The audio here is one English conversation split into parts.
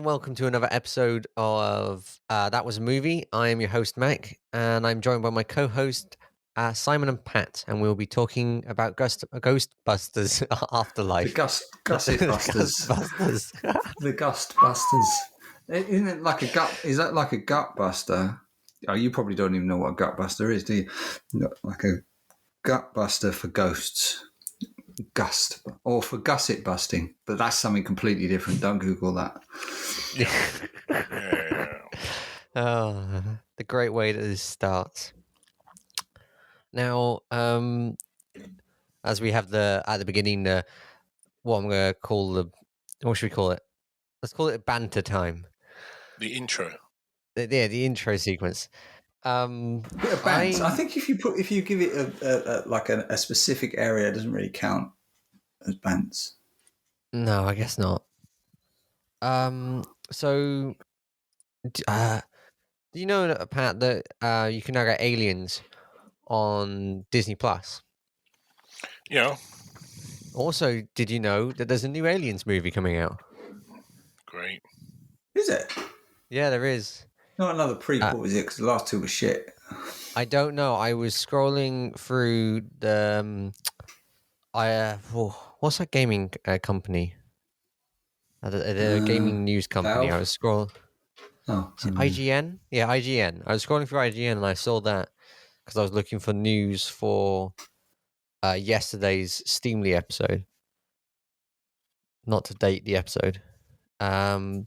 Welcome to another episode of That Was a Movie. I am your host, Mac, and I'm joined by my co-host, Simon and Pat, and we'll be talking about Ghostbusters Afterlife. Gusset Busters. The Gust Busters. Isn't it like a gut? Is that like a gut buster? Oh, you probably don't even know what a gut buster is, do you? Like a gut buster for ghosts. Gust or for gusset busting, but that's something completely different. Don't Google that. Oh, the great way that this starts. Now, as we have at the beginning, what I'm going to call what should we call it? Let's call it banter time. The intro. The intro sequence. Bit of banter. I think if you give it a specific area, it doesn't really count as bants. No, I guess not. So, do you know, Pat, that you can now get Aliens on Disney Plus? Yeah. Also, did you know that there's a new Aliens movie coming out? Great. Is it? Yeah, there is. Not another prequel, is it? Because the last two were shit. I don't know. I was scrolling through the what's that gaming company? The gaming news company. Valve? I was scrolling. Oh, IGN? Yeah, IGN. I was scrolling through IGN and I saw that because I was looking for news for yesterday's Steamly episode. Not to date the episode. And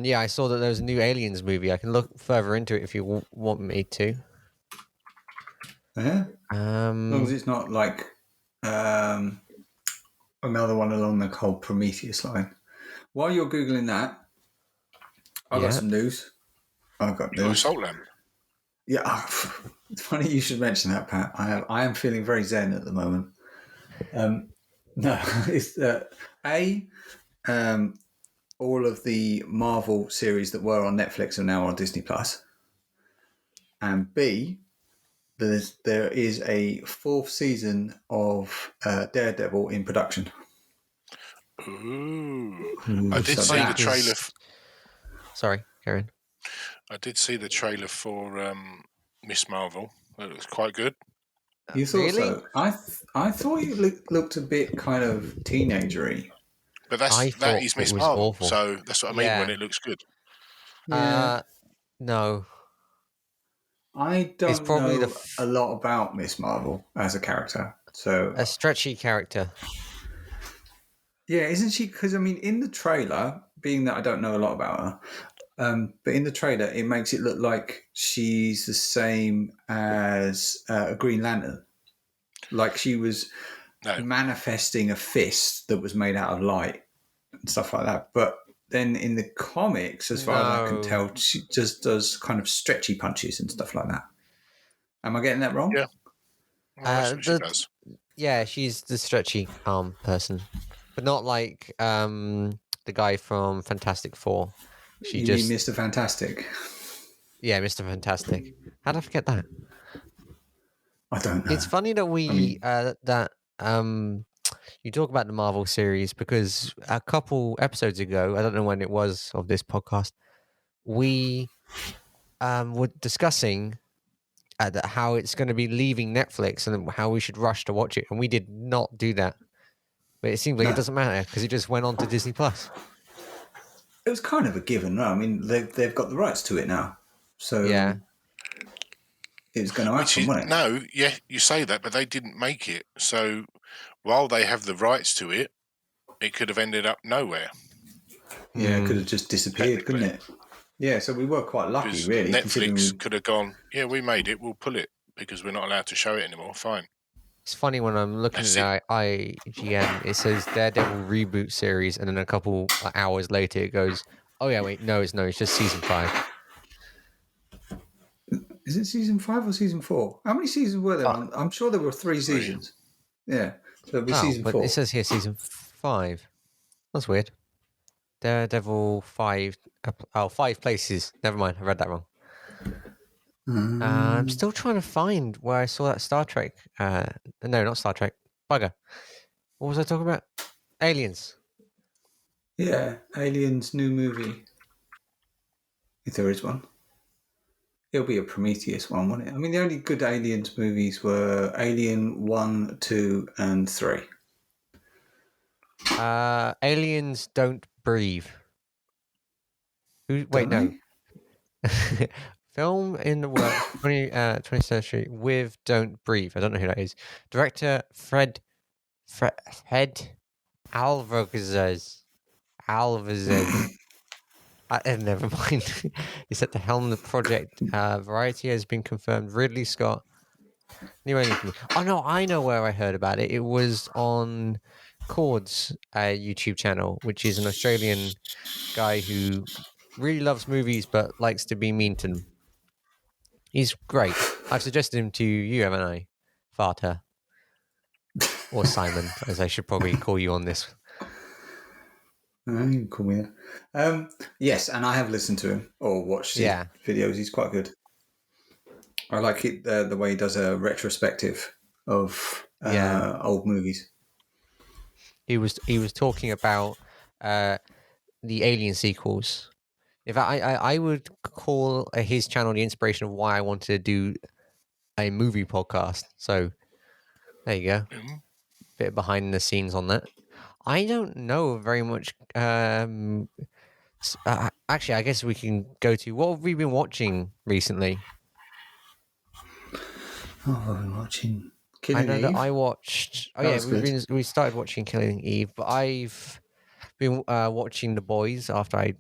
yeah, I saw that there was a new Aliens movie. I can look further into it if you want me to. Yeah. As long as it's not like another one along the whole Prometheus line. While you're Googling that, I've got some news. I've got news. Saltland. Yeah, it's funny you should mention that, Pat. I am feeling very zen at the moment. No, it's all of the Marvel series that were on Netflix are now on Disney Plus, and B, there is a fourth season of Daredevil in production. Ooh. I did see the trailer. Sorry, Karen. I did see the trailer for Miss Marvel. It looks quite good. You thought really? So? I thought you looked a bit kind of teenagery. But that is Miss Marvel, awful. So that's what I mean when it looks good. Yeah. No. I don't know a lot about Miss Marvel as a character. So a stretchy character. Yeah, isn't she? Because, I mean, in the trailer, being that I don't know a lot about her, but in the trailer, it makes it look like she's the same as a Green Lantern. Like she was manifesting a fist that was made out of light and stuff like that. But then in the comics, as far as I can tell, she just does kind of stretchy punches and stuff like that. Am I getting that wrong? Yeah. Well, that's what she does. Yeah, she's the stretchy arm person. But not like the guy from Fantastic Four. You mean Mr. Fantastic? Yeah, Mr. Fantastic. How did I forget that? I don't know. It's funny that you talk about the Marvel series because a couple episodes ago, I don't know when it was of this podcast, we were discussing how it's going to be leaving Netflix and how we should rush to watch it, and we did not do that. But it seems like it doesn't matter because it just went on to Disney Plus. It was kind of a given, no? I mean, they've got the rights to it now, so yeah, it was going to happen, wasn't it? No, yeah, you say that, but they didn't make it. So while they have the rights to it, it could have ended up nowhere. Yeah, it could have just disappeared, couldn't it? Yeah, so we were quite lucky, really. Netflix could have gone, yeah, we made it, we'll pull it because we're not allowed to show it anymore. Fine. It's funny when I'm looking That's at the IGN, it says Daredevil reboot series, and then a couple hours later it goes, "Oh yeah, wait, no, it's just season 5." Is it season 5 or season 4? How many seasons were there Oh, on? I'm sure there were 3 3. seasons. Yeah, so it'll be season but it 4. says here season 5. That's weird. Daredevil 5. 5 places. Never mind, I read that wrong. I'm still trying to find where I saw that Star Trek. No, not Star Trek. Bugger. What was I talking about? Aliens. Yeah, Aliens new movie. If there is one. It'll be a Prometheus one, won't it? I mean, the only good Aliens movies were Alien 1, 2, and 3. Aliens don't breathe. Wait, Don't no. they? Film in the works, 20th century with Don't Breathe. I don't know who that is. Director Fred Alvarez. Never mind. He's at the helm of the project. Variety has been confirmed. Ridley Scott. New only for me. Oh no, I know where I heard about it. It was on Cord's YouTube channel, which is an Australian guy who really loves movies but likes to be mean to them. He's great. I've suggested him to you, haven't I? Farter. Or Simon, as I should probably call you on this. You can call me that. Yes, and I have listened to him or watched his videos. He's quite good. I like it the way he does a retrospective of old movies. He was talking about the Alien sequels. In fact, I would call his channel the inspiration of why I wanted to do a movie podcast. So there you go. Bit behind the scenes on that. I don't know very much. Actually, I guess we can go to what have we been watching recently. Oh, I've been watching I Killing know that Eve. I watched. Oh That yeah, was good. we started watching Killing Eve, but I've been watching The Boys after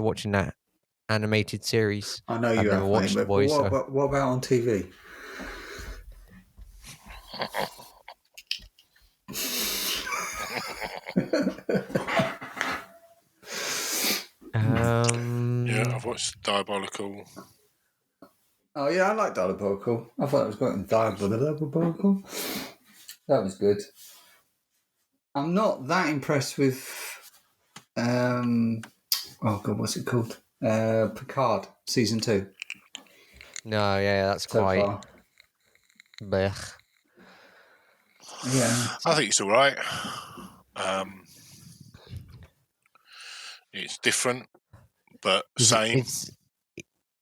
watching that animated series. I know I've you never have, mate, watched The but Boys, so what about on TV? Yeah, I've watched Diabolical. Oh yeah, I like Diabolical. I thought it was quite Diabolical. That was good. I'm not that impressed with. Oh god, what's it called? Picard season 2. no, yeah, that's So quite. far. Blech. Yeah. I think it's all right. It's different, but same.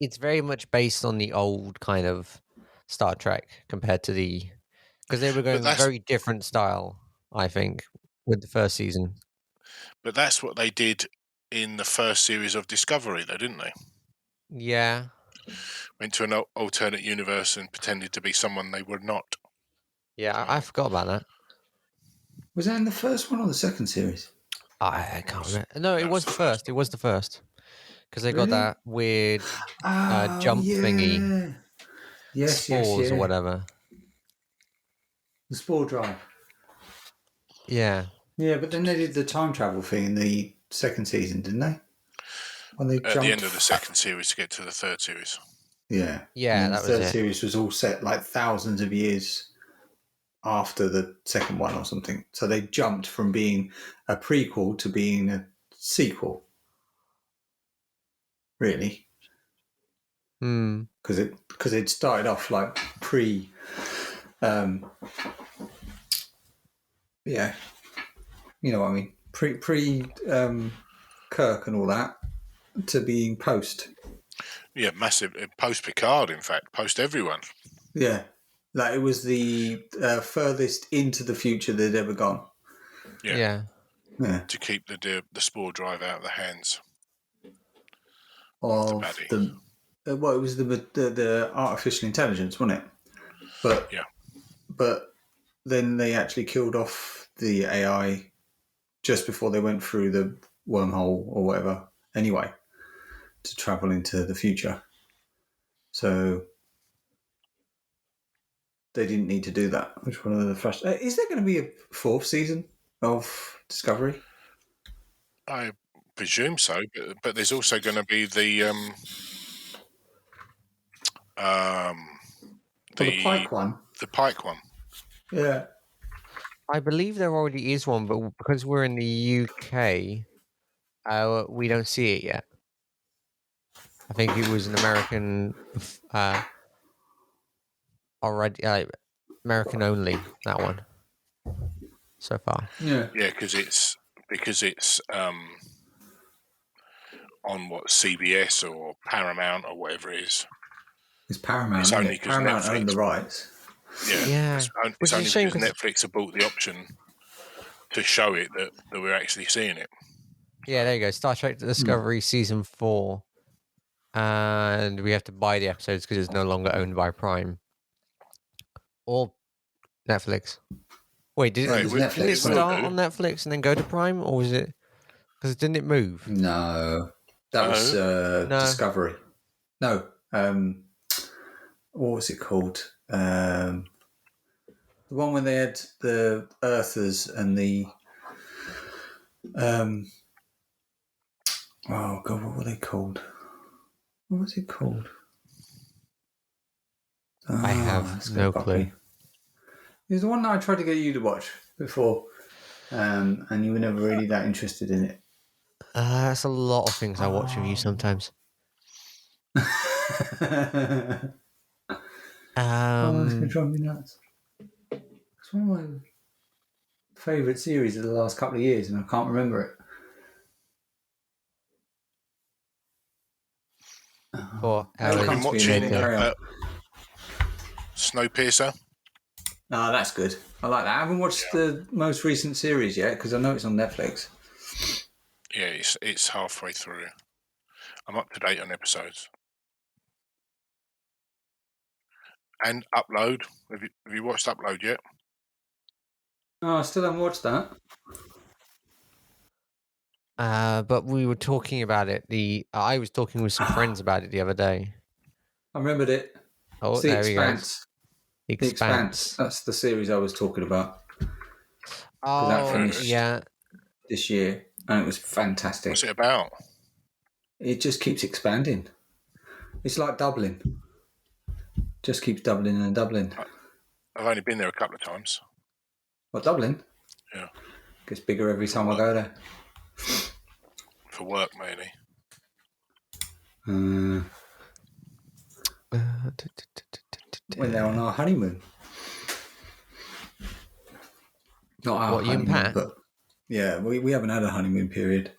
It's very much based on the old kind of Star Trek compared to because they were going very different style, I think, with the first season. But that's what they did in the first series of Discovery, though, didn't they? Yeah. Went to an alternate universe and pretended to be someone they were not. Yeah, I forgot about that. Was that in the first one or the second series? I can't remember. No, it was the first. It was the first. Because they got Really? that weird jump yeah. thingy. Yes, Spores or whatever. The spore drive. Yeah. Yeah, but then they did the time travel thing in the second season, didn't they? When they At the end of the second series to get to the third series. Yeah. Yeah, and that the was third it. series was all set like thousands of years after the second one or something. So they jumped from being a prequel to being a sequel. Really. Because it started off like yeah, you know what I mean, pre Kirk and all that to being post. Yeah, massive post Picard, in fact, post everyone. Yeah, like it was the furthest into the future they'd ever gone. Yeah. To keep the spore drive out of the hands of the baddie. Well, it was the artificial intelligence, wasn't it? But then they actually killed off the AI just before they went through the wormhole or whatever. Anyway, to travel into the future. So they didn't need to do that. Which one of the first? Is there going to be a 4th season of Discovery? I presume so, but there's also going to be the The Pike one. The Pike one. Yeah. I believe there already is one, but because we're in the UK, we don't see it yet. I think it was an American, already American only, that one so far. Yeah. Yeah, because it's on what, CBS or Paramount or whatever it is. It's Paramount. It's Isn't only it? 'cause Paramount Netflix- own the rights. Yeah, Yeah. It's Which is a only shame because 'cause- Netflix have bought the option to show it that we're actually seeing it. Yeah, there you go. Star Trek Discovery season 4, and we have to buy the episodes because it's no longer owned by Prime or Netflix. Wait, did Right, it, there's did it Netflix, start do. on Netflix and then go to Prime, or was it? Because didn't it move? No, that was No. Discovery. No, what was it called? The one when they had the Earthers and the oh god, what were they called? What was it called? I have it's no gonna bug clue. me. It was the one that I tried to get you to watch before, and you were never really that interested in it. That's a lot of things I watch with you sometimes. Oh, it's going to drive me nuts. It's one of my favourite series of the last couple of years, and I can't remember it. For It'll hours come to me and then carry on. Snowpiercer. No, that's good. I like that. I haven't watched the most recent series yet because I know it's on Netflix. Yeah, it's halfway through. I'm up to date on episodes. And Upload. Have you watched Upload yet? Oh, I still haven't watched that. But we were talking about it. I was talking with some friends about it the other day. I remembered it. Oh, It's The there we go. Expanse. The Expanse. That's the series I was talking about. that Oh, finished. yeah. This year, and it was fantastic. What's it about? It just keeps expanding. It's like Dublin. Just keeps doubling and doubling. I've only been there a couple of times. What, Dublin? Yeah. Gets bigger every time I go there. For work, mainly. When they're on our honeymoon. Not our What, you and honeymoon, Pat? but yeah, we haven't had a honeymoon period.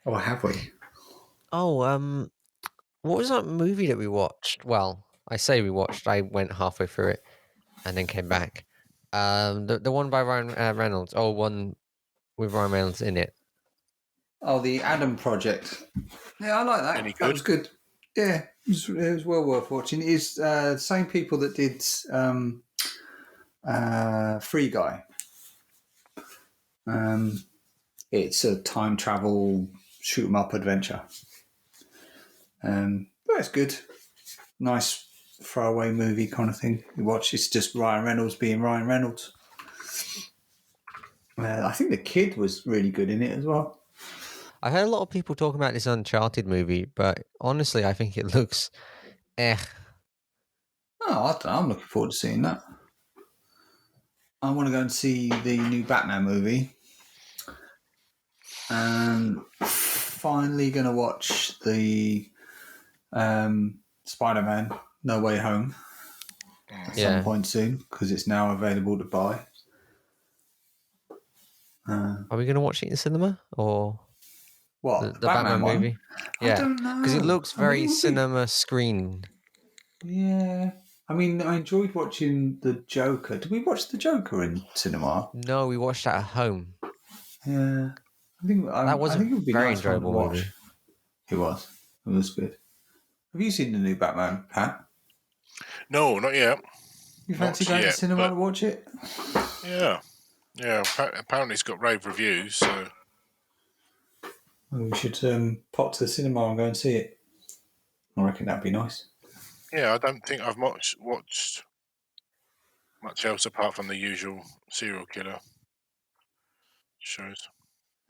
Or have we? Oh, what was that movie that we watched? Well, I say we watched. I went halfway through it and then came back. The one by Ryan Reynolds. Oh, one with Ryan Reynolds in it. Oh, the Adam Project. Yeah, I like that. Any That good? was good. Yeah, it was well worth watching. It's the same people that did Free Guy. It's a time travel shoot 'em up adventure. But it's good. Nice throwaway movie kind of thing. You watch, it's just Ryan Reynolds being Ryan Reynolds. I think the kid was really good in it as well. I heard a lot of people talking about this Uncharted movie, but honestly, I think it looks Oh, I don't know. I'm looking forward to seeing that. I want to go and see the new Batman movie. And finally going to watch the Spider-Man No Way Home at some point soon because it's now available to buy. Are we going to watch it in cinema or What? the Batman one? movie? Yeah, I don't know. because it looks very it would be- cinema screen. Yeah. I mean, I enjoyed watching The Joker. Did we watch The Joker in cinema? No, we watched that at home. Yeah. I think it would be very nice enjoyable to watch. movie. It was. It was good. Have you seen the new Batman, Pat? No, not yet. You fancy Not going to yet, cinema but- to watch it? Yeah. Yeah, apparently it's got rave reviews, so... Well, we should pop to the cinema and go and see it. I reckon that'd be nice. Yeah, I don't think I've watched much else apart from the usual serial killer shows.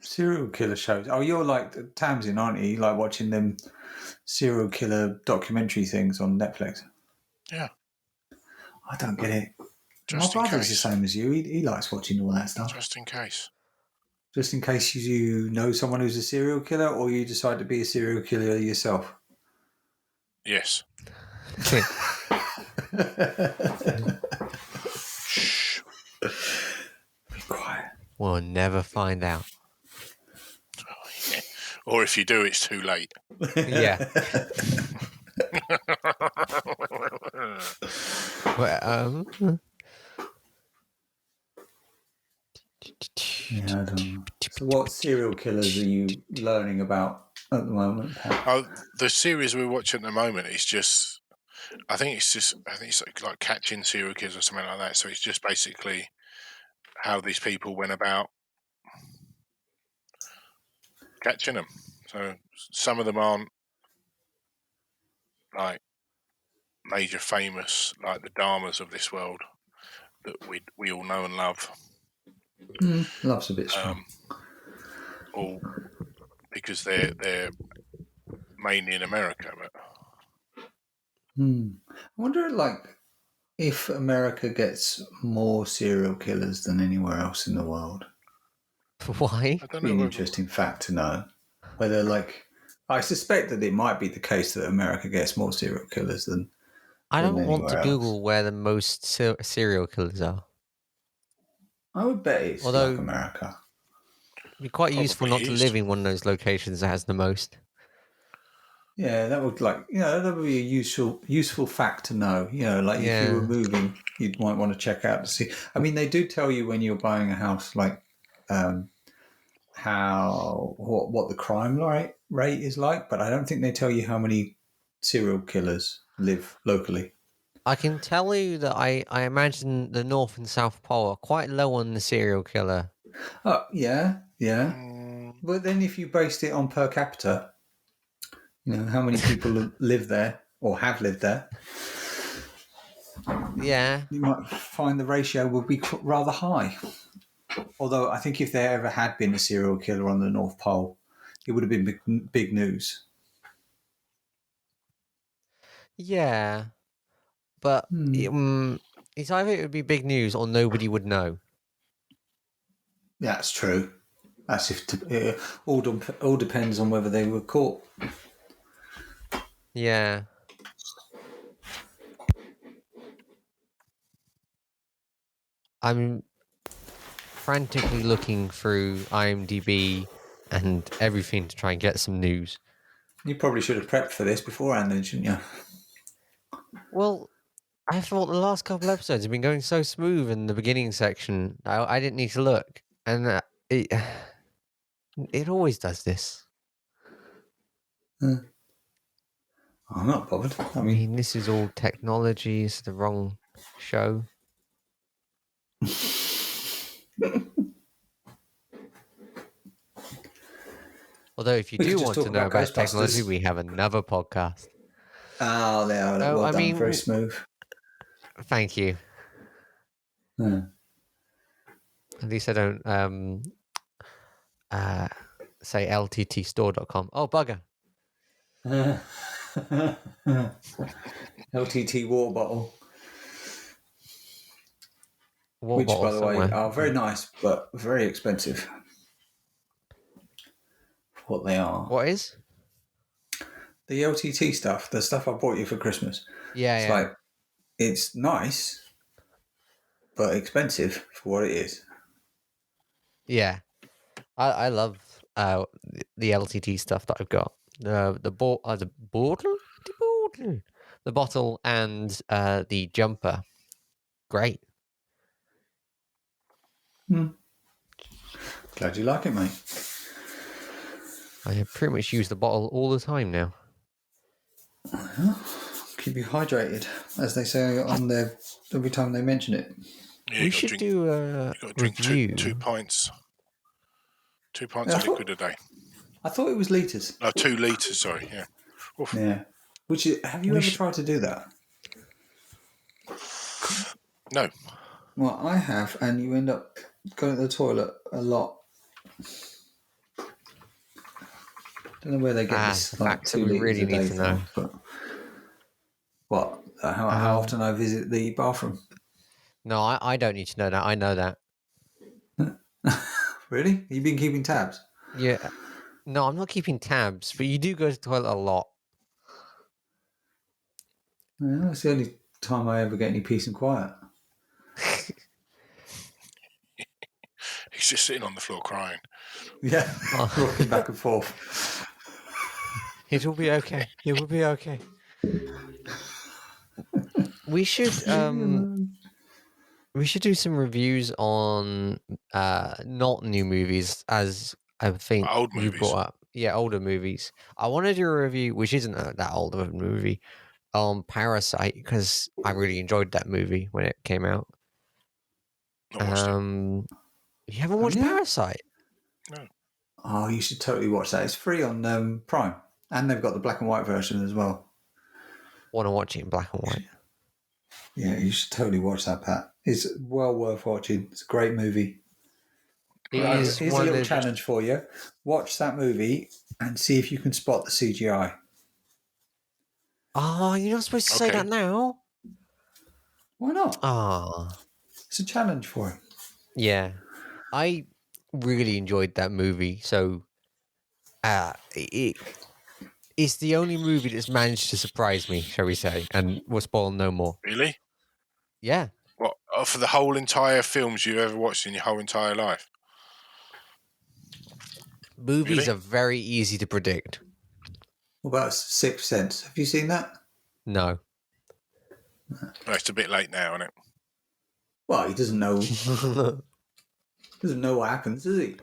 Serial killer shows. Oh, you're like Tamsin, aren't you? You like watching them serial killer documentary things on Netflix. Yeah. I don't get it. Just My in brother's the case. same as you. He likes watching all that stuff. Just in case. Just in case you know someone who's a serial killer, or you decide to be a serial killer yourself. Yes. Shh. Be quiet. We'll never find out. Yeah. Or if you do, it's too late. Yeah. Well, Yeah, I don't know. So what serial killers are you learning about at the moment, Pat? Oh, the series we're watching at the moment is just. I think it's like catching serial killers or something like that. So it's just basically how these people went about catching them. So some of them aren't like major famous, like the Dharmas of this world that we all know and love. Love's a bit strong. All because they're mainly in America, but I wonder, like, if America gets more serial killers than anywhere else in the world. why? I don't Be know. an Whether, interesting fact to know. Whether, like, I suspect that it might be the case that America gets more serial killers than I don't want anywhere to else. Google where the most serial killers are. I would bet it's Although- like America. It'd be quite useful not Probably to is. live in one of those locations that has the most. Yeah, that would that would be a useful fact to know. You know, like if you were Yeah. moving, you might want to check out to see. I mean, they do tell you when you're buying a house, like what the crime rate is like, but I don't think they tell you how many serial killers live locally. I can tell you that I imagine the North and South Pole are quite low on the serial killer. Oh, yeah. But then if you based it on per capita, you know, how many people live there or have lived there, Yeah. you might find the ratio would be rather high. Although I think if there ever had been a serial killer on the North Pole, it would have been big news. Yeah. But it's either it would be big news or nobody would know. That's true. That's all depends on whether they were caught. Yeah. I'm frantically looking through IMDb and everything to try and get some news. You probably should have prepped for this beforehand, then, shouldn't you? Well, I thought the last couple episodes have been going so smooth in the beginning section. I didn't need to look, and it always does this. I'm not bothered. I I mean, mean, this is all technology. It's the wrong show. Although, if you We could do just want to talk know about about technology, Ghostbusters. we have another podcast. oh, well I done. mean- Very smooth. Thank you. Yeah. At least I don't say lttstore.com. Oh, bugger. LTT water bottle, Water which, bottle by the way, somewhere. are very nice but very expensive for what they are. What is? The LTT stuff, the stuff I bought you for Christmas, Yeah, it's yeah. like, it's nice but expensive for what it is. Yeah. I love the LTT stuff that I've got. The bottle and the jumper. Great. Glad you like it, mate. I pretty much use the bottle all the time now. Keep you hydrated, as they say on there every time they mention it. yeah, We you should got do a to drink review. 2 pints. 2 pints Yeah, of liquid a day. I thought it was litres. No, 2 litres. Sorry. Yeah. Oof. Yeah. Have you We ever should- tried to do that? No. Well, I have, and you end up going to the toilet a lot. Don't know where they get It's this the like facts that 2 we liters really a need day to know. from, but what? How often I visit the bathroom? No, I don't need to know that. I know that. Really? You've been keeping tabs? Yeah. No, I'm not keeping tabs, but you do go to the toilet a lot. Yeah, that's the only time I ever get any peace and quiet. He's just sitting on the floor crying. Yeah, Oh. rocking back and forth. It will be okay. It will be okay. We should do some reviews on not new movies, as I think Old you movies. brought up. Yeah, older movies. I want to do a review, which isn't that old of a movie, on Parasite, because I really enjoyed that movie when it came out. Not watched it. You haven't watched you? Parasite? No. Oh, you should totally watch that. It's free on Prime, and they've got the black and white version as well. Want to watch it in black and white? Yeah, you should totally watch that, Pat. It's well worth watching. It's a great movie. Here's a little challenge for you. Watch that movie and see if you can spot the CGI. Oh, you're not supposed to say that now. Why not? Ah, It's a challenge for him. yeah. I really enjoyed that movie. So, it's the only movie that's managed to surprise me, shall we say, and we'll spoil no more. Really? Yeah. What, for the whole entire films you've ever watched in your whole entire life? Movies Really? are very easy to predict. What about Sixth Sense? Have you seen that? No. Well, it's a bit late now, isn't it? Well, he doesn't know. Doesn't know what happens, does he?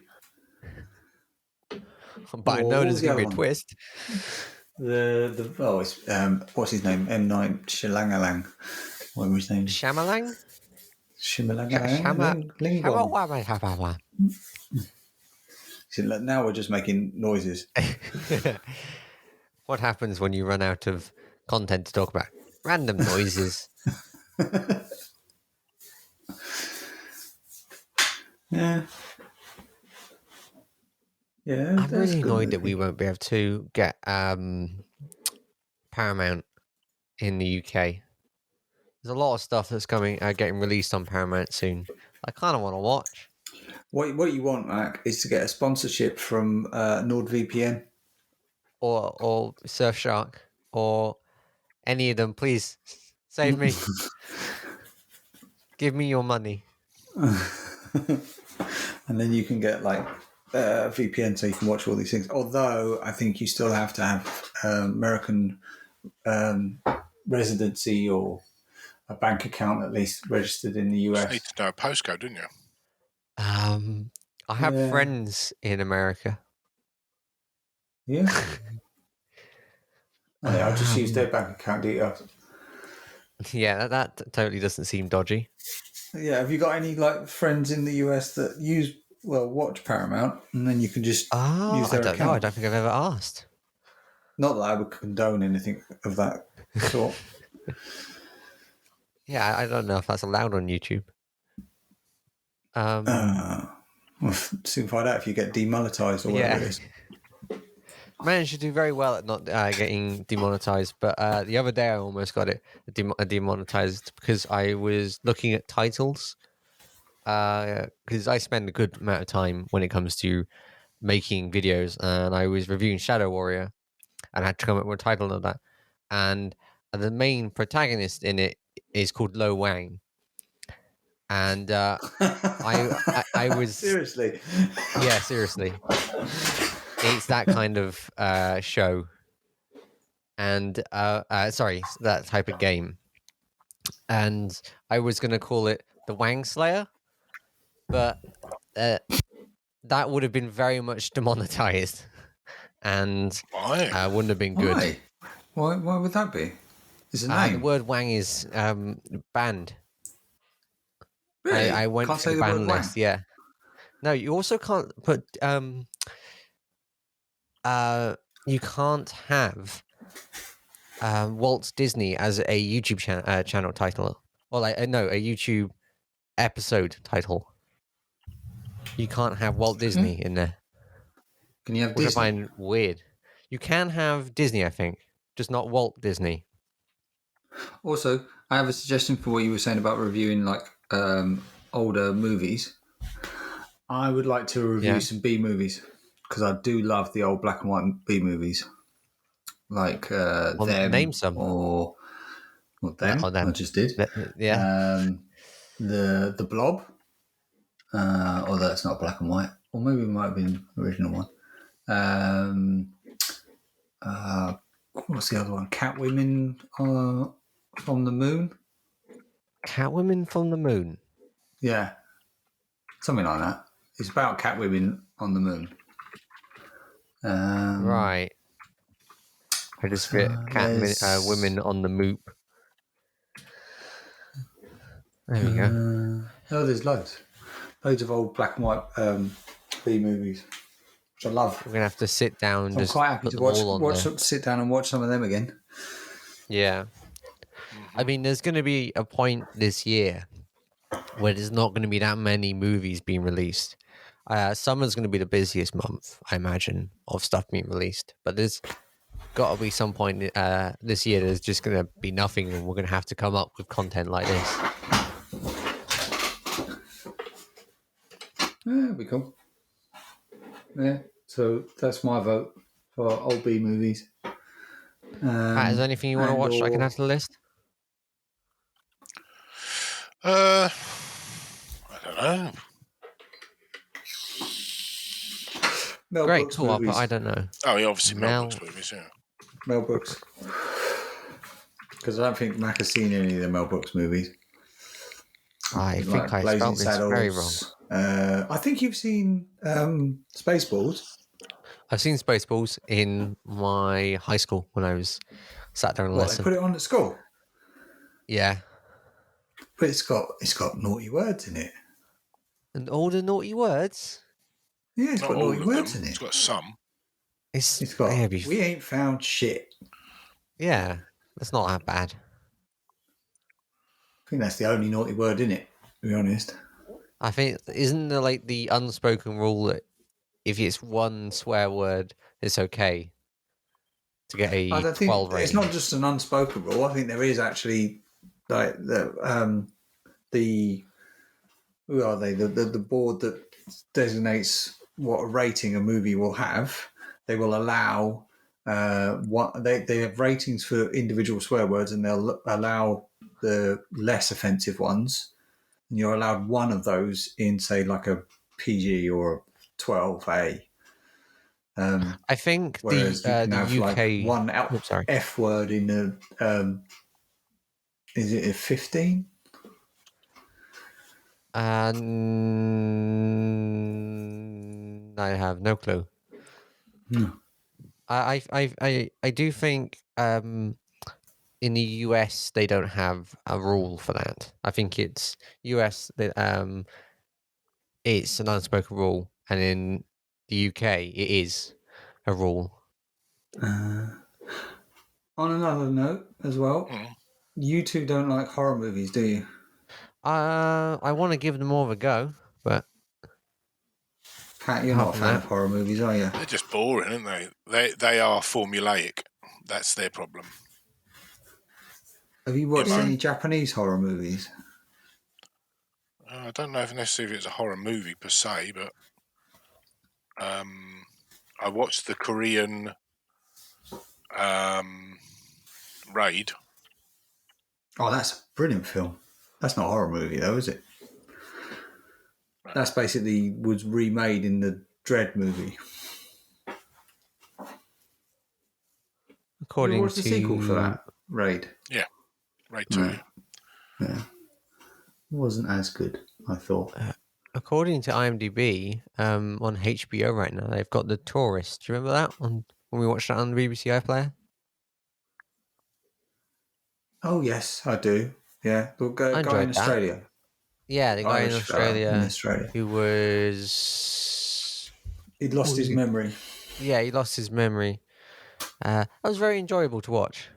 But I know what there's was the going to be other a one? twist. It's what's his name? M Night Shyamalan. What was his name? Shyamalan? Shyamalan. Lingon. See, now we're just making noises. What happens when you run out of content to talk about? Random noises. Yeah. Yeah, I'm really annoyed that we won't be able to get Paramount in the UK. There's a lot of stuff that's getting released on Paramount soon. I kind of want to watch. What you want, Mac, is to get a sponsorship from NordVPN. Or Surfshark, or any of them. Please save me. Give me your money. And then you can get like VPN so you can watch all these things. Although I think you still have to have American residency or a bank account at least registered in the You US. need to know a postcode, didn't you? I have friends in America. Yeah. I'll just use their bank account details. Yeah, that totally doesn't seem dodgy. Yeah, have you got any like friends in the US that watch Paramount, and then you can just use their I don't account? know. I don't think I've ever asked. Not that I would condone anything of that sort. Yeah, I don't know if that's allowed on YouTube. We'll soon find out if you get demonetized or whatever it is. Managed to do very well at not getting demonetized, but the other day I almost got it demonetized because I was looking at titles. Because I spend a good amount of time when it comes to making videos, and I was reviewing Shadow Warrior, and I had to come up with a title of that. And the main protagonist in it is called Lo Wang, and I was seriously. Yeah, seriously. It's that kind of show, and that type of game. And I was going to call it the Wang Slayer, but that would have been very much demonetized, and wouldn't have been good. Why would that be? Is a The name? word Wang is banned. Really? I went Can't through say the the ban word list. Wang? Yeah. No, you also can't put you can't have Walt Disney as a YouTube channel title, or a YouTube episode title. You can't have Walt Disney in there, Can you have which Disney? I find weird. You can have Disney, I think, just not Walt Disney. Also, I have a suggestion for what you were saying about reviewing like older movies. I would like to review Yeah. some B movies because I do love the old black and white B movies, like Well, them name some. or them. Oh, them. I just did. Yeah. The Blob, although that's not black and white, or maybe it might have been the original one. What's the other one? Catwomen from the Moon. Catwomen from the Moon. Yeah, something like that. It's about Catwomen on the moon. Right. I just fit women on the moop. There we go. Oh, there's loads of old black and white B movies, which I love. We're gonna have to sit down. And I'm just quite happy put to them all on there. sit down and watch some of them again. Yeah. I mean, there's going to be a point this year where there's not going to be that many movies being released. Summer's going to be the busiest month, I imagine, of stuff being released. But there's got to be some point this year there's just going to be nothing, and we're going to have to come up with content like this. Yeah, that'd be cool. Yeah, so that's my vote for old B movies. Pat, is there anything you want to watch I can add to the list? I don't know. Mel Great, Brooks cool. movies. Oh, yeah, obviously Mel Mel- Brooks movies, yeah. Mel Brooks. Because I don't think Mac has seen any of the Mel Brooks movies. I think I Blazing spelled this very wrong. Saddles. I think you've seen Spaceballs. I've seen Spaceballs in my high school when I was sat down and What, they listened. put it on at school? Yeah. But it's got naughty words in it. And all the naughty words? Yeah, it's Not got all naughty of words them. in it. It's got some. It's got, we ain't found shit. Yeah, that's not that bad. I think that's the only naughty word in it, to be honest. I think, isn't there like the unspoken rule that if it's one swear word, it's okay to get a I don't think 12 rating? it's not just an unspoken rule. I think there is actually like the who are they? The board that designates what a rating a movie will have. They will allow they have ratings for individual swear words, and they'll allow the less offensive ones. And you're allowed one of those in, say, like a PG or a 12A. I think Whereas you can have UK... like one F word in a is it a 15? I have no clue. No. I do think in the US they don't have a rule for that. I think it's US that it's an unspoken rule, and in the UK it is a rule. On another note as well, you two don't like horror movies, do you? I want to give them more of a go, but Pat, you're not a fan of horror movies, are you? They're just boring, aren't they? They are formulaic. That's their problem. Have you watched any Japanese horror movies? I don't know if necessarily it's a horror movie per se, but I watched the Korean Raid. Oh, that's a brilliant film. That's not a horror movie, though, is it? That's basically was remade in the Dread movie. According what's the sequel for that? Raid. Yeah, Raid 2. Yeah. It wasn't as good, I thought. According to IMDb, on HBO right now, they've got The Tourist. Do you remember that when we watched that on the BBC iPlayer? Oh, yes, I do. Yeah, the guy in Australia. That. Yeah, the guy in Australia who was... He'd lost his memory. Yeah, he lost his memory. That was very enjoyable to watch.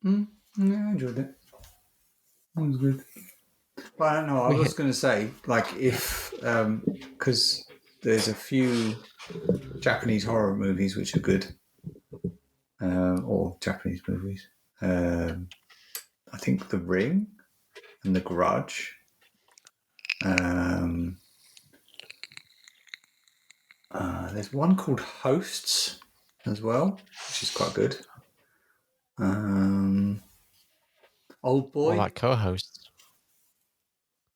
Yeah, I enjoyed it. That was good. But I don't know. I was going to say, like, if because there's a few Japanese horror movies which are good, or Japanese movies. I think The Ring and The Grudge. There's one called Hosts as well, which is quite good. Old Boy. What about co-hosts?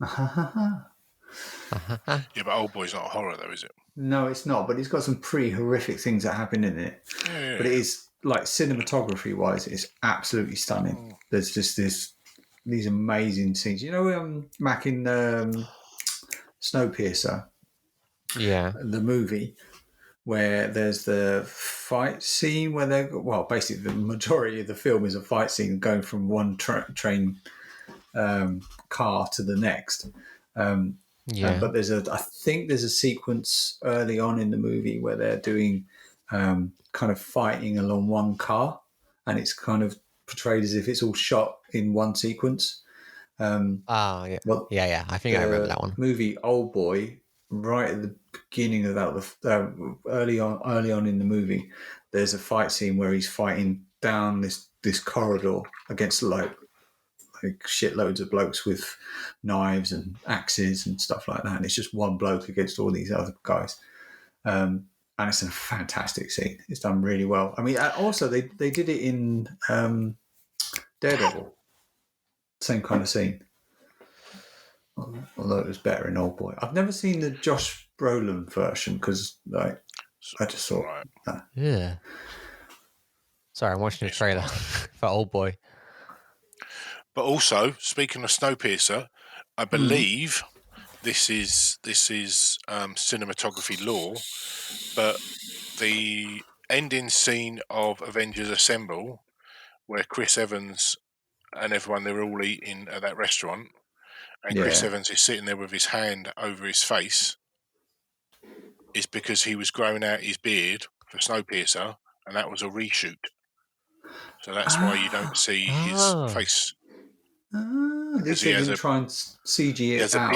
Yeah, but Old Boy's not a horror, though, is it? No, it's not, but it's got some pretty horrific things that happen in it. Yeah. But it is, like, cinematography-wise, it's absolutely stunning. There's just these amazing scenes. You know, Mac in Snowpiercer, the movie, where there's the fight scene where basically the majority of the film is a fight scene going from one train car to the next. But I think there's a sequence early on in the movie where they're doing kind of fighting along one car, and it's kind of portrayed as if it's all shot in one sequence. Yeah. Well, yeah. I think I remember that one. Movie Old Boy, right at the beginning of that, early on in the movie, there's a fight scene where he's fighting down this corridor against like shitloads of blokes with knives and axes and stuff like that, and it's just one bloke against all these other guys. And it's a fantastic scene. It's done really well. I mean, also they did it in Daredevil, same kind of scene. Although it was better in Old Boy. I've never seen the Josh Brolin version because, like, I just saw. Yeah. Sorry, I'm watching the trailer for Old Boy. But also, speaking of Snowpiercer, I believe this is cinematography lore, but the ending scene of Avengers Assemble, where Chris Evans and everyone, they're all eating at that restaurant, and Chris Evans is sitting there with his hand over his face, is because he was growing out his beard for Snowpiercer, and that was a reshoot. So that's why you don't see his face. At least they didn't try and CG it out.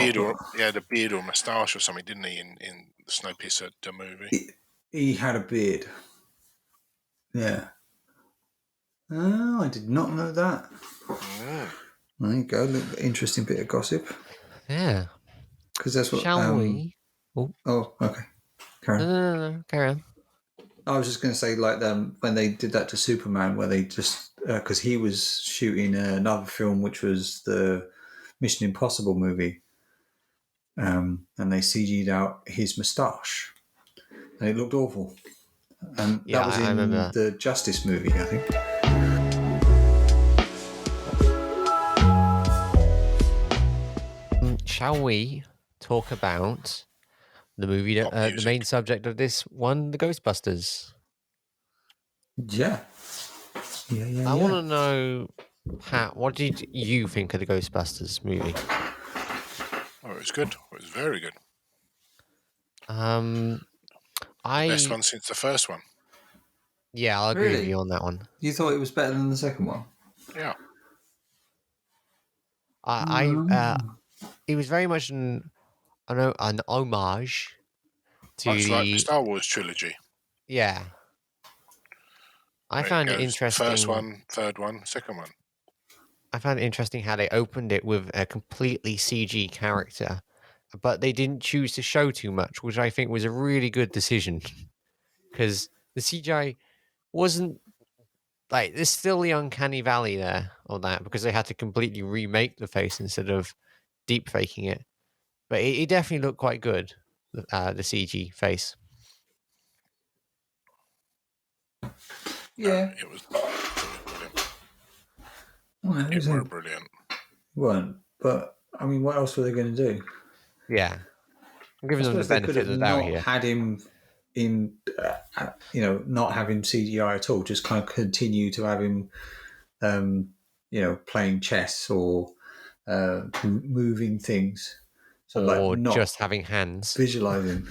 He had a beard or moustache or something, didn't he, in the Snowpiercer movie? He had a beard. Yeah. Oh, I did not know that. There you go. Interesting bit of gossip. Yeah. Because that's what. Shall we? Oh, okay. Carry on. No. Carry on. I was just going to say, like, when they did that to Superman, where they just because he was shooting another film, which was the Mission Impossible movie, and they CG'd out his moustache, and it looked awful. And that was in the Justice movie, I think. Shall we talk about the movie, the main subject of this one, the Ghostbusters? Yeah. I want to know, Pat, what did you think of the Ghostbusters movie? Oh, it was good. It was very good. Best one since the first one. Yeah, I'll agree with you on that one. You thought it was better than the second one? Yeah. It was very much an homage to much like the Star Wars trilogy. Yeah. I found it interesting. First one, third one, second one. I found it interesting how they opened it with a completely CG character, but they didn't choose to show too much, which I think was a really good decision. Because the CGI wasn't like, there's still the uncanny valley there on that, because they had to completely remake the face instead of deep faking it. But it definitely looked quite good, the CG face. Yeah. It was brilliant. Well, it were brilliant. Weren't, but I mean, what else were they going to do? Yeah. I'm giving them the benefit of the doubt here. Had him in, not have him CGI at all, just kind of continue to have him, playing chess or moving things. So, or not just having hands. Visualizing.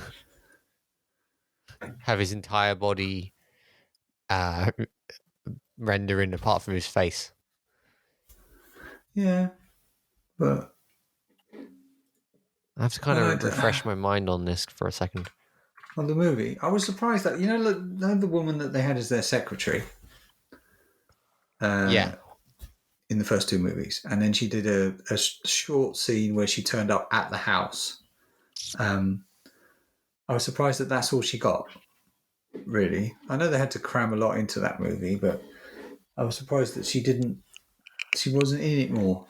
Have his entire body rendering apart from his face. Yeah. But I have to kind of refresh my mind on this for a second. On the movie, I was surprised that the woman that they had as their secretary. Yeah. In the first two movies, and then she did a short scene where she turned up at the house. I was surprised that that's all she got. Really, I know they had to cram a lot into that movie, but I was surprised that she wasn't in it more.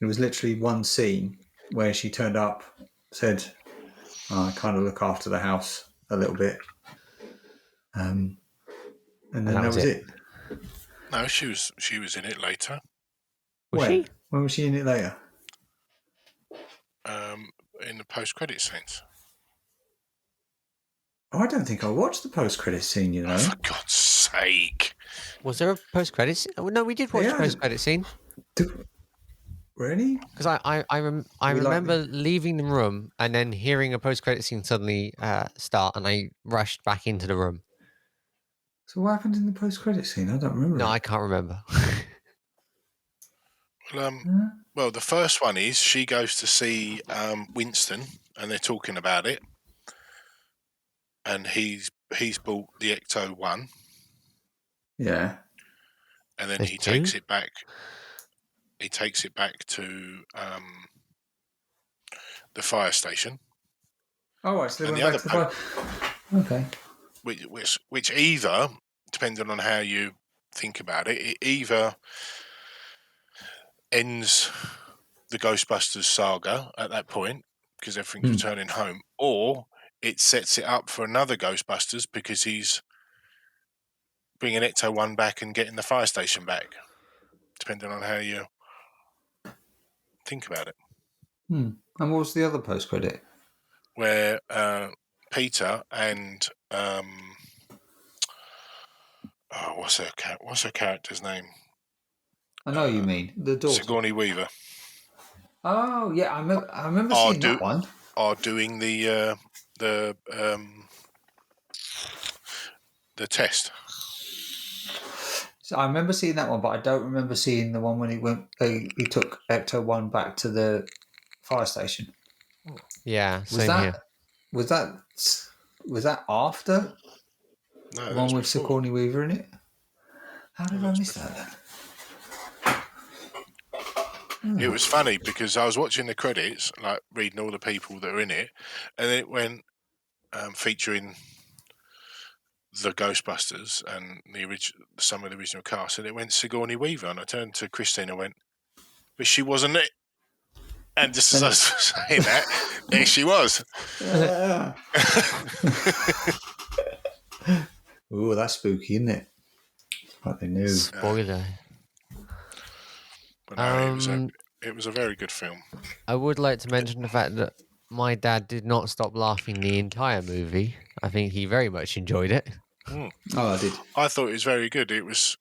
It was literally one scene where she turned up, said, "I kind of look after the house a little bit," and then that was it. No, she was in it later. Was she? When was she in it later? In the post-credit scenes. Oh, I don't think I watched the post-credit scene. You know, Oh, for God's sake! Was there a post-credit scene? Oh, no, we did watch the post-credit scene. Really? Because I remember leaving the room and then hearing a post-credit scene suddenly start, and I rushed back into the room. So what happened in the post-credit scene? I don't remember. No, I can't remember. Well, the first one is she goes to see Winston, and they're talking about it, and he's bought the Ecto-1. Yeah. And then he takes it back. He takes it back to the fire station. Oh, right, so they went back to the fire. Okay. Which either, depending on how you think about it, it either ends the Ghostbusters saga at that point because everything's returning home, or it sets it up for another Ghostbusters because he's bringing Ecto-1 back and getting the fire station back, depending on how you think about it. And what was the other post-credit? Where Peter and what's her character's name? I know you mean the daughter, Sigourney Weaver. Oh yeah, I remember seeing that one. Are doing the test. So I remember seeing that one, but I don't remember seeing the one when he took Ecto-1 back to the fire station. Yeah, same here. Was that after the one with Sigourney Weaver in it? How did I miss that then? It was funny because I was watching the credits, like reading all the people that are in it, and it went featuring the Ghostbusters and some of the original cast, and it went Sigourney Weaver, and I turned to Christine and went, "But she wasn't it?" And just as I was saying that, there she was. Oh, that's spooky, isn't it? Like they knew. Spoiler. But no, it was a very good film. I would like to mention the fact that my dad did not stop laughing the entire movie. I think he very much enjoyed it. Oh, I did. I thought it was very good. It was.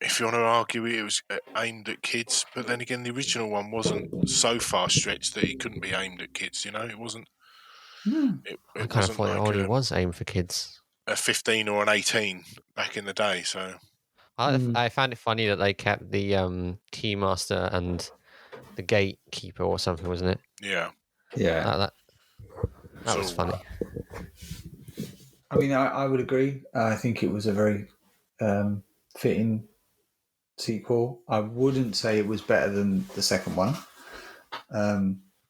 If you want to argue, it was aimed at kids, but then again, the original one wasn't so far stretched that it couldn't be aimed at kids. You know, it wasn't. I kind of thought it already was aimed for kids. A 15 or an 18 back in the day. So I found it funny that they kept the Keymaster and the Gatekeeper or something, wasn't it? Yeah. That was funny. I mean, I would agree. I think it was a very fitting sequel. I wouldn't say it was better than the second one,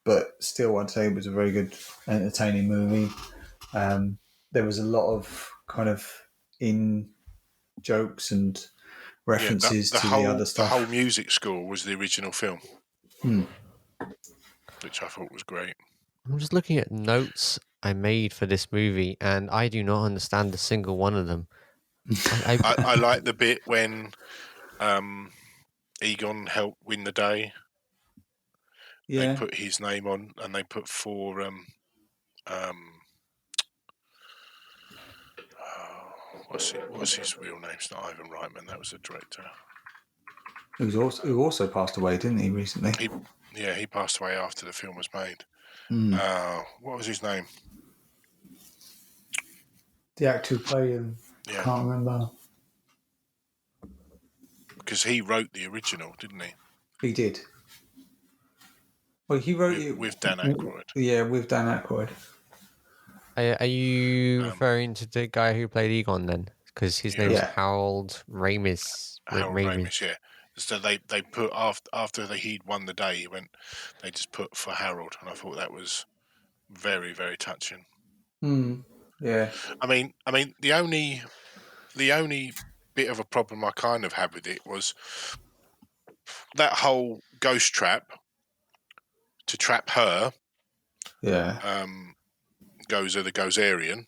but still, I'd say it was a very good, entertaining movie. There was a lot of kind of in jokes and references to the other stuff. The whole music score was the original film, which I thought was great. I'm just looking at notes I made for this movie, and I do not understand a single one of them. I like the bit when Egon helped win the day. Yeah. They put his name on, and they put 4. What's his real name? It's not Ivan Reitman. That was the director. Who also passed away, didn't he, recently? He passed away after the film was made. What was his name? The actor who played him. Yeah. Can't remember. Because he wrote the original, didn't he? He did. Well, he wrote it with Dan Aykroyd. Yeah, with Dan Aykroyd. Are you referring to the guy who played Egon then? Because his name's Yeah. Harold Ramis. Harold Ramis, yeah. So they put after he'd won the day, they just put for Harold, and I thought that was very, very touching. Yeah. I mean, the only bit of a problem I kind of had with it was that whole ghost trap to trap her. Yeah. Gozer the Gozerian,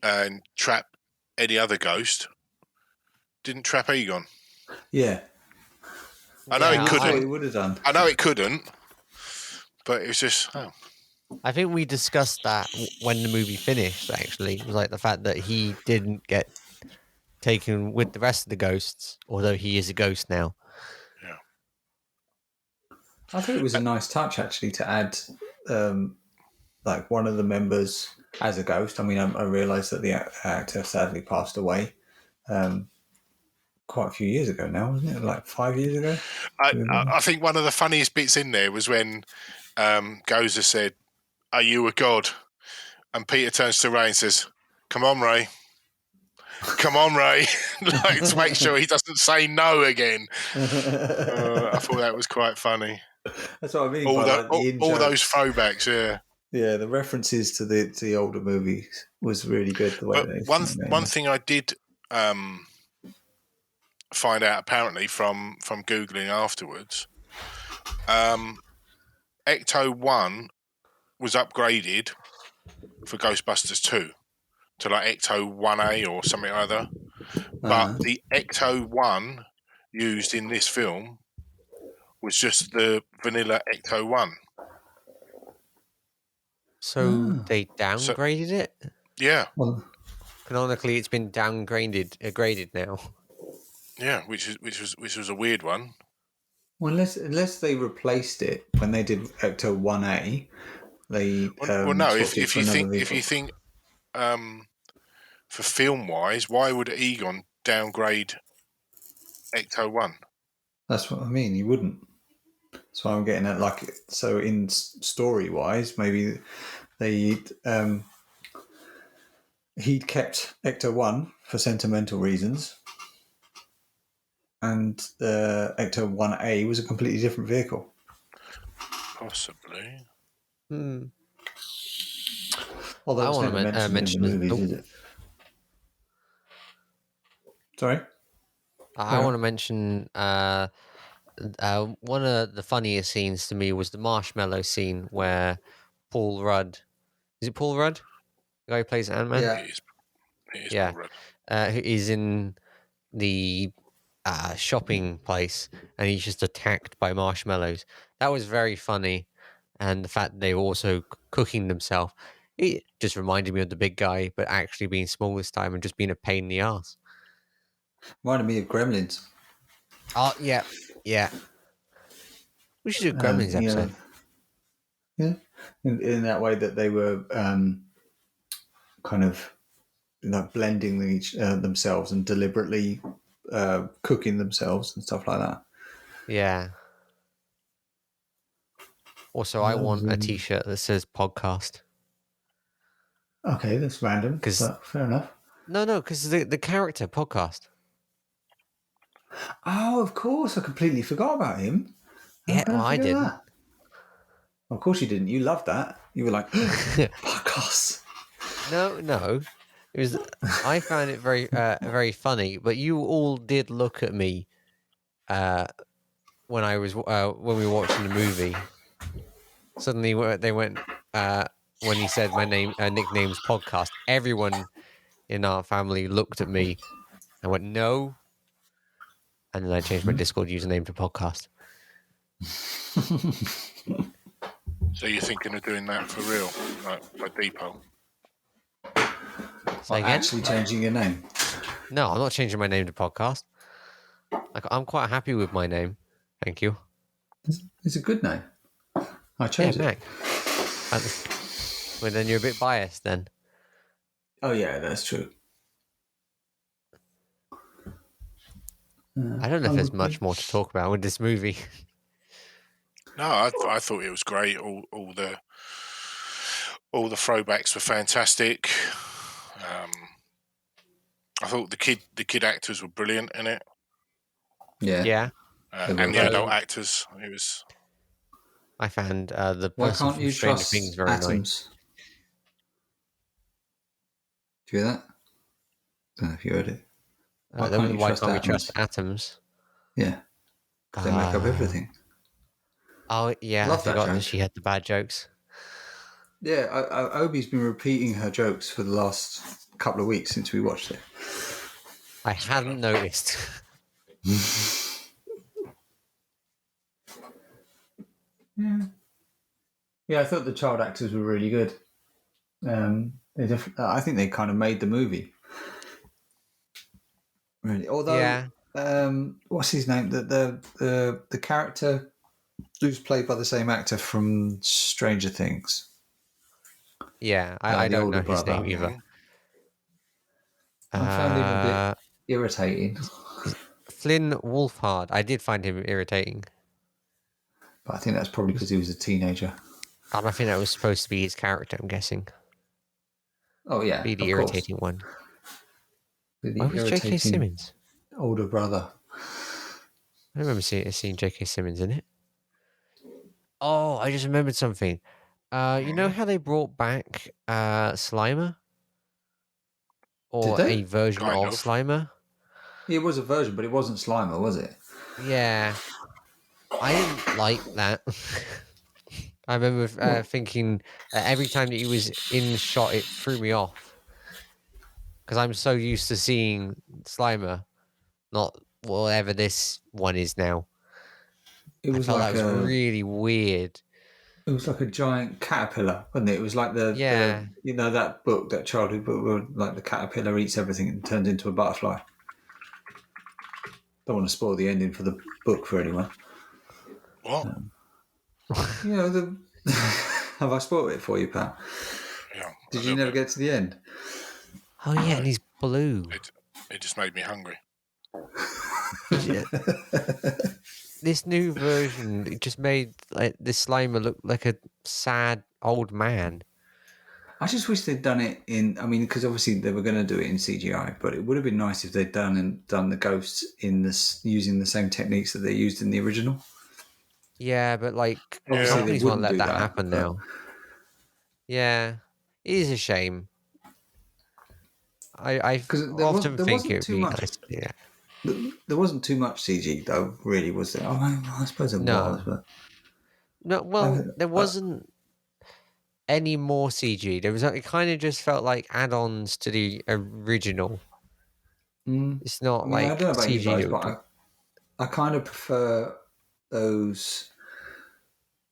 and trap any other ghost. Didn't trap Egon. Yeah. I know it I couldn't. thought he would have done. I know it couldn't, but it was just. Oh. I think we discussed that when the movie finished. Actually, it was like the fact that he didn't get taken with the rest of the ghosts, although he is a ghost now. Yeah. I thought it was a nice touch actually to add, like one of the members as a ghost. I mean, I realised that the actor sadly passed away. Quite a few years ago now, wasn't it? Like 5 years ago. I think one of the funniest bits in there was when Gozer said, "Are you a god?" And Peter turns to Ray and says, "Come on, Ray. Come on, Ray." Like, to make sure he doesn't say no again. I thought that was quite funny. That's what I mean. All those throwbacks, yeah. Yeah, the references to the older movies was really good. The way but one thing I did find out apparently from Googling afterwards, Ecto 1 was upgraded for Ghostbusters 2 to like Ecto 1A or something like that. But the Ecto 1 used in this film was just the vanilla Ecto 1. So they downgraded it? Yeah. Well, canonically, it's been graded now. Yeah, which was a weird one. Well, unless they replaced it when they did Ecto 1A, they no. If you think for film wise, why would Egon downgrade Ecto 1? That's what I mean. You wouldn't. That's why I'm getting at. Like, so in story wise, maybe he'd kept Ecto 1 for sentimental reasons, and Ecto 1A was a completely different vehicle. Possibly. Although I it's want never to mentioned in the movies, is it? Sorry? I want to mention one of the funniest scenes to me was the marshmallow scene where Paul Rudd. Is it Paul Rudd? The guy who plays Ant-Man? Yeah. It is Yeah. Paul Rudd. Who is in the shopping place and he's just attacked by marshmallows. That was very funny. And the fact that they were also cooking themselves, it just reminded me of the big guy, but actually being small this time and just being a pain in the ass. Reminded me of Gremlins. Oh, yeah. Yeah. We should do a Gremlins episode. Yeah. In that way that they were kind of blending themselves and deliberately cooking themselves and stuff like that. Yeah. Also, I want a T-shirt that says podcast. Okay, that's random, but fair enough. No, because the character podcast. Oh, of course. I completely forgot about him. Yeah, well, I didn't. That? Of course you didn't. You loved that. You were like, podcasts. No. It was. I found it very, very funny. But you all did look at me when when we were watching the movie. Suddenly, they went when he said my nickname's podcast. Everyone in our family looked at me and went no, and then I changed my Discord username to podcast. So you're thinking of doing that for real, like Depot? Actually changing your name? No, I'm not changing my name to podcast. I'm quite happy with my name. Thank you. It's a good name. I chose it. Mac. Well, then you're a bit biased then. Oh, yeah, that's true. I don't know if there's much more to talk about with this movie. No, I thought it was great. All the throwbacks were fantastic. I thought the kid actors were brilliant in it, Yeah, and the adult actors. It was. I found the Why person can't from you Stranger Things trust very nice. atoms? Do you hear that? I don't know if you heard it. Why can't you trust can't we atoms? trust atoms? Yeah, because they make up everything. Oh yeah, I Love that forgot that joke. she had the bad jokes. Yeah, Obi's been repeating her jokes for the last couple of weeks since we watched it. I hadn't noticed. Yeah, I thought the child actors were really good. I think they kind of made the movie. Really, although, Yeah. What's his name? The character who's played by the same actor from Stranger Things. Yeah, I The don't older know his brother. name either. I found him a bit irritating, Flynn Wolfhard. I did find him irritating. but I think that's probably because he was a teenager. I think that was supposed to be his character, I'm guessing. Oh yeah, Be the of irritating course. one. The Why was J.K. irritating Simmons? older brother. I remember seeing J.K. Simmons in it. Oh, I just remembered something. You know how they brought back Slimer? Did Or they? a version Kind of of. Slimer? It was a version, but it wasn't Slimer, was it? Yeah. I didn't like that. I remember thinking every time that he was in shot, it threw me off. Because I'm so used to seeing Slimer, not whatever this one is now. It I was felt that like was really weird. it was like a giant caterpillar, wasn't it? It was like the Yeah. that book, that childhood book, where like the caterpillar eats everything and turns into a butterfly. Don't want to spoil the ending for the book for anyone. What? You know, have I spoiled it for you, Pat? Yeah. Did you never get to the end? Oh, yeah, and he's blue. It just made me hungry. This new version, it just made like this Slimer look like a sad old man. I just wish they'd done it in. I mean, because obviously they were going to do it in CGI, but it would have been nice if they'd done the ghosts in this using the same techniques that they used in the original. Yeah, but like Obviously, they companies won't wouldn't let do that that. happen But now. Yeah, it is a shame. I because often there think it wasn't would too be much. nice. Yeah. There wasn't too much CG though. Really, was there? I suppose there was, No. but No, well, there wasn't any more CG. There was. It kind of just felt like add-ons to the original. It's I not mean, I like don't know about you CG guys, that would. but I kind of prefer those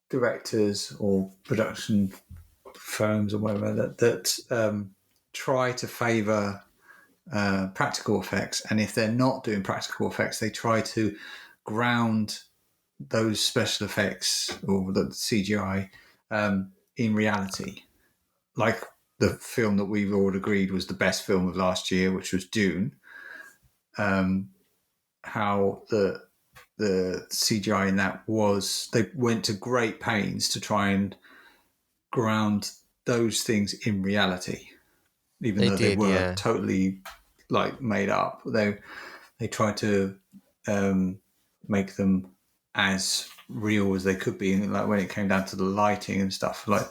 directors or production firms or whatever that try to favour practical effects, and if they're not doing practical effects, they try to ground those special effects or the CGI in reality. Like the film that we've all agreed was the best film of last year, which was Dune. How the CGI in that was, they went to great pains to try and ground those things in reality, even They though they did, were yeah. totally like made up. They tried to make them as real as they could be, and like when it came down to the lighting and stuff, like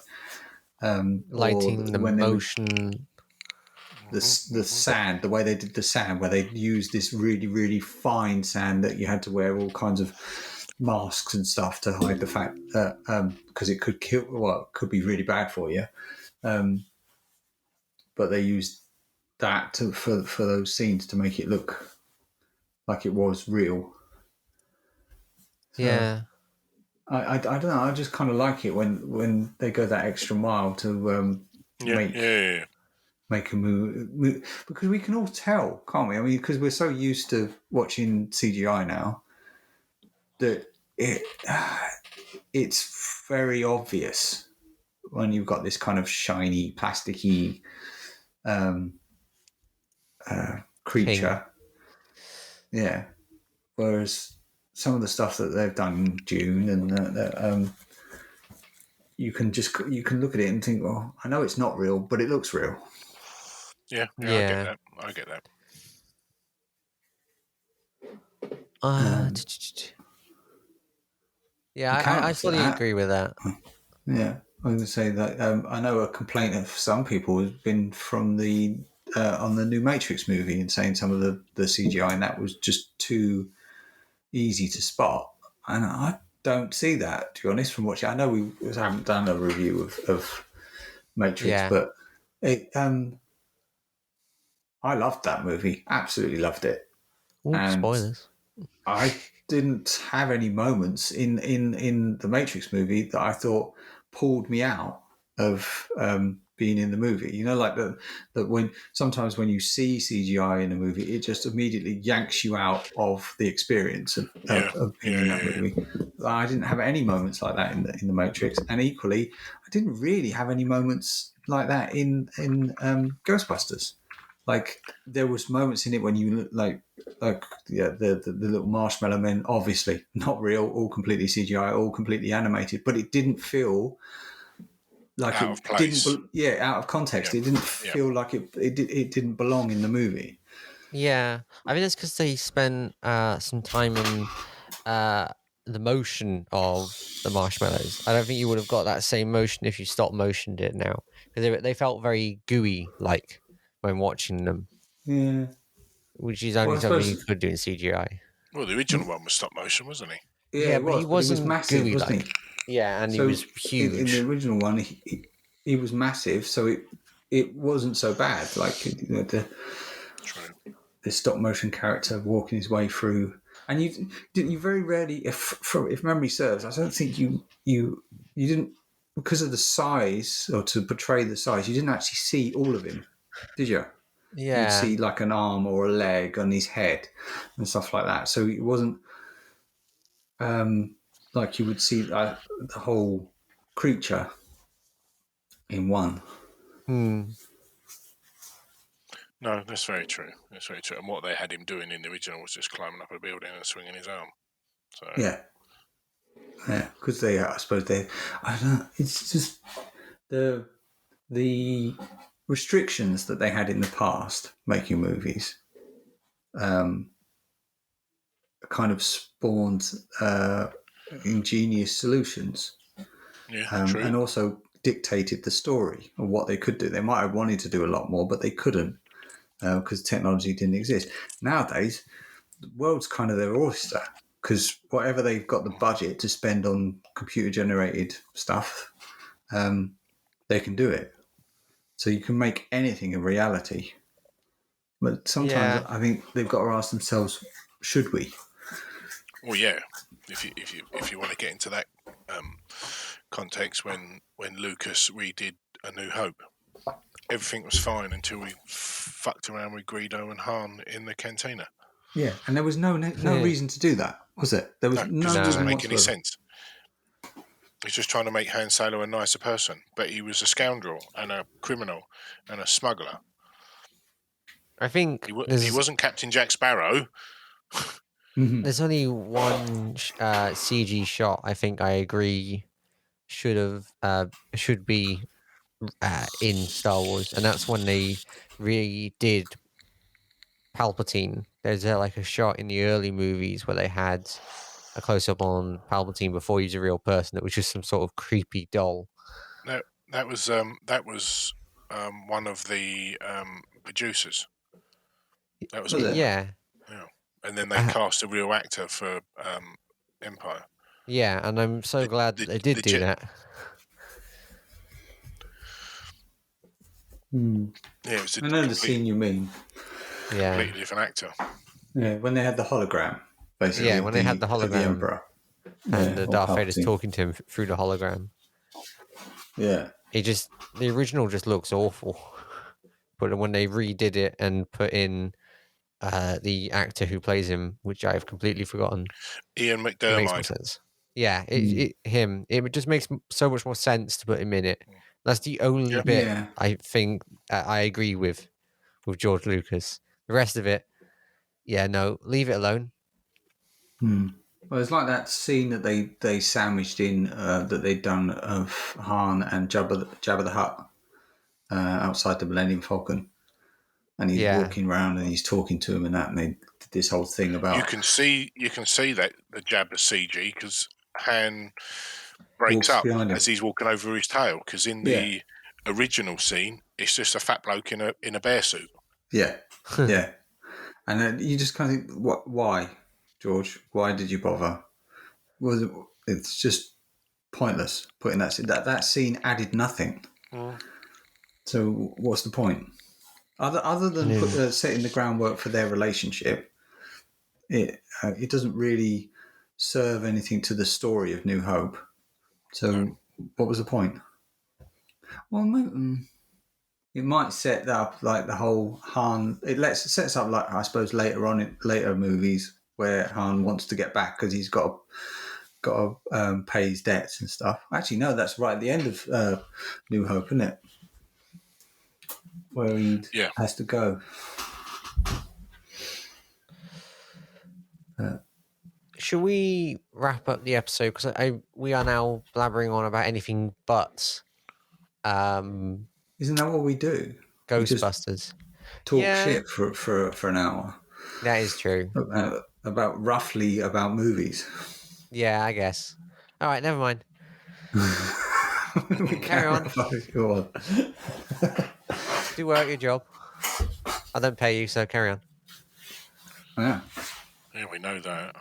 or Lighting, the when they would motion. the sand, the way they did the sand, where they used this really, really fine sand that you had to wear all kinds of masks and stuff to hide the fact that because it could kill, well, it could be really bad for you. But they used that for those scenes to make it look like it was real. So Yeah. I don't know. I just kind of like it when they go that extra mile to make a move, because we can all tell, can't we? I mean, because we're so used to watching CGI now that it's very obvious when you've got this kind of shiny, plasticky creature. Thing. Yeah. Whereas some of the stuff that they've done in June, and you can look at it and think, well, I know it's not real, but it looks real. Yeah, Yeah. I get that. Yeah, I fully agree with that. Yeah, I was going to say that I know a complaint of some people has been from the on the new Matrix movie, and saying some of the CGI and that was just too easy to spot, and I don't see that, to be honest. From watching, I know we haven't done a review of Matrix, Yeah. but it I loved that movie, absolutely loved it, Ooh, and spoilers. I didn't have any moments in the Matrix movie that I thought pulled me out of being in the movie. You know, like that when sometimes when you see CGI in a movie, it just immediately yanks you out of the experience of being in that movie. I didn't have any moments like that in the Matrix, and equally, I didn't really have any moments like that in Ghostbusters. Like there was moments in it when you like the little marshmallow men, obviously not real, all completely CGI, all completely animated, but it didn't feel like out of place. out of context. It didn't feel like it didn't belong in the movie. Yeah, I mean, it's because they spent some time in the motion of the marshmallows. I don't think you would have got that same motion if you stop motioned it now, because they felt very gooey like when watching them, Yeah. which is Well, only I something you suppose. could do in CGI. Well, the original one was stop motion, wasn't he? Yeah, Yeah, it but he was, but he was wasn't massive, gooey wasn't like. he? Yeah, and he So was in the huge. original one, he was massive, so it wasn't so bad. Like True. the stop motion character walking his way through, and you very rarely, if memory serves, I don't think you didn't, because of the size, or to portray the size, you didn't actually see all of him, did you? You'd Yeah. see like an arm or a leg on his head and stuff like that. So it wasn't like you would see the whole creature in one. Hmm. No, that's very true. That's very true. And what they had him doing in the original was just climbing up a building and swinging his arm. So Yeah, because I suppose I don't know. It's just the restrictions that they had in the past making movies kind of spawned ingenious solutions, true. and also dictated the story of what they could do. They might have wanted to do a lot more, but they couldn't because technology didn't exist. Nowadays, the world's kind of their oyster, because whatever they've got the budget to spend on computer generated stuff, they can do it. So you can make anything a reality. But sometimes Yeah. I think they've got to ask themselves, should we? Well, yeah. If you want to get into that context, when Lucas redid A New Hope, everything was fine until we fucked around with Greedo and Han in the cantina. Yeah, and there was no reason to do that, was it? There was no it doesn't reason make any whatsoever. sense. He's just trying to make Han Solo a nicer person, but he was a scoundrel and a criminal and a smuggler. I think He wasn't Captain Jack Sparrow. There's only one CG shot. I think I agree should be in Star Wars, and that's when they redid Palpatine. There's like a shot in the early movies where they had a close up on Palpatine before he's a real person. That was just some sort of creepy doll. No, that was one of the producers. That was Order. Yeah. Yeah, and then they cast a real actor for Empire. Yeah, and I'm so glad that they did do that. Yeah, it was I know the scene you mean. Yeah, completely different actor. Yeah, when they had the hologram, basically. Yeah, when they had the of the hologram Emperor. and or Darth Vader's Palpatine. talking to him through the hologram. Yeah. The original just looks awful. But when they redid it and put in the actor who plays him, which I've completely forgotten, Ian it makes more McDermott. sense. Yeah, it just makes so much more sense to put him in it. That's the only bit I think I agree with George Lucas. The rest of it, yeah, no, leave it alone. Well, it's like that scene that they sandwiched in that they'd done of Han and Jabba the Hutt outside the Millennium Falcon, and he's Yeah. walking around and he's talking to him and that, and they did this whole thing about You can see that the Jabba CG because Han breaks walks up behind him. as he's walking over his tail. Because in the original scene, it's just a fat bloke in a bear suit. Yeah, yeah, and then you just kind of think, what? Why, George? Why did you bother? It's just pointless putting that scene. That scene added nothing. Mm. So what's the point? Other than setting the groundwork for their relationship, it doesn't really serve anything to the story of New Hope. So what was the point? Well, it might set up like the whole Han. It sets up like I suppose later on in later movies where Han wants to get back because he's got to pay his debts and stuff. Actually, no, that's right at the end of New Hope, isn't it? Where he has to go. Should we wrap up the episode? Because we are now blabbering on about anything but Isn't that what we do? Ghostbusters. Talk shit for an hour. That is true. About movies. Yeah, I guess. All right, never mind. Carry on. Go on. Do well at your job. I don't pay you, so carry on. Yeah. Yeah, we know that.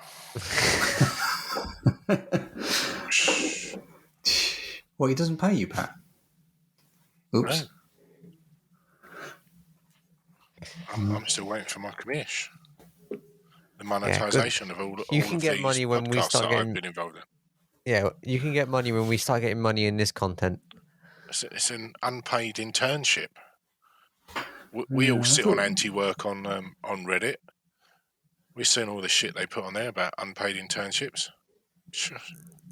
Well, he doesn't pay you, Pat. Oops. No. I'm still waiting for my commish. The monetisation of all you all can of get these money when we start getting. I've been involved in. Yeah, you can get money when we start getting money in this content. It's an unpaid internship. We all sit on anti-work on Reddit. We've seen all the shit they put on there about unpaid internships.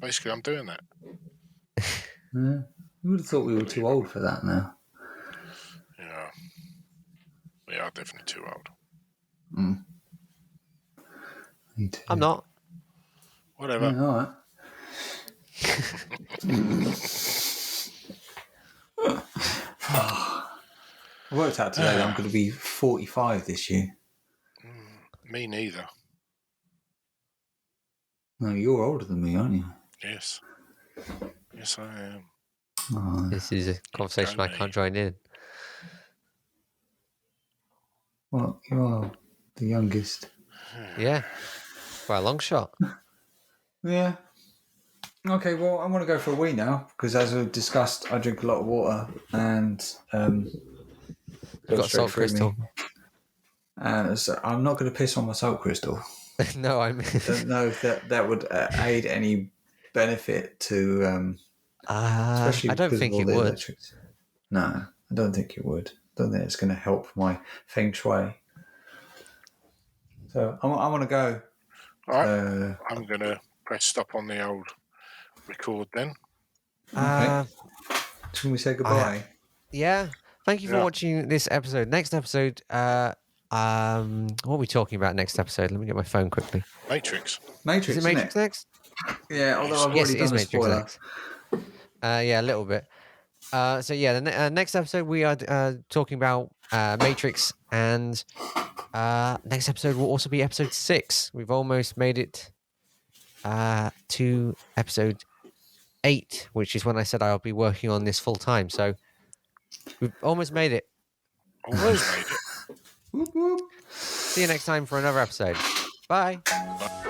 Basically, I'm doing that. Yeah. You would have thought we were too old for that now. Yeah. We are definitely too old. Me too. I'm not. Whatever. Yeah, all right. I worked out today that I'm going to be 45 this year. Me neither. No, you're older than me, aren't you? Yes. Yes, I am. Oh, This is a conversation I can't join in. well, you are the youngest. Yeah. By a long shot. Yeah. Okay, well, I'm going to go for a wee now because, as we've discussed, I drink a lot of water and You've got salt crystal. So I'm not going to piss on my salt crystal. No, I don't know if that would aid any benefit to. Especially I don't because think of all it the would. electrics. No, I don't think it would. I don't think it's going to help my feng shui. So I want to go. All right. I'm going to press stop on the old record then. Okay. Should we say goodbye? Yeah. Thank you for watching this episode. Next episode, what are we talking about next episode? Let me get my phone quickly. Matrix. Is it Matrix next? Yeah, although I've already done a spoiler. Next. Yeah, a little bit. So yeah, the next episode we are talking about Matrix, and next episode will also be episode 6. We've almost made it to episode 8, which is when I said I'll be working on this full time. So we've almost made it. Almost made it. Whoop, whoop. See you next time for another episode. Bye. Bye.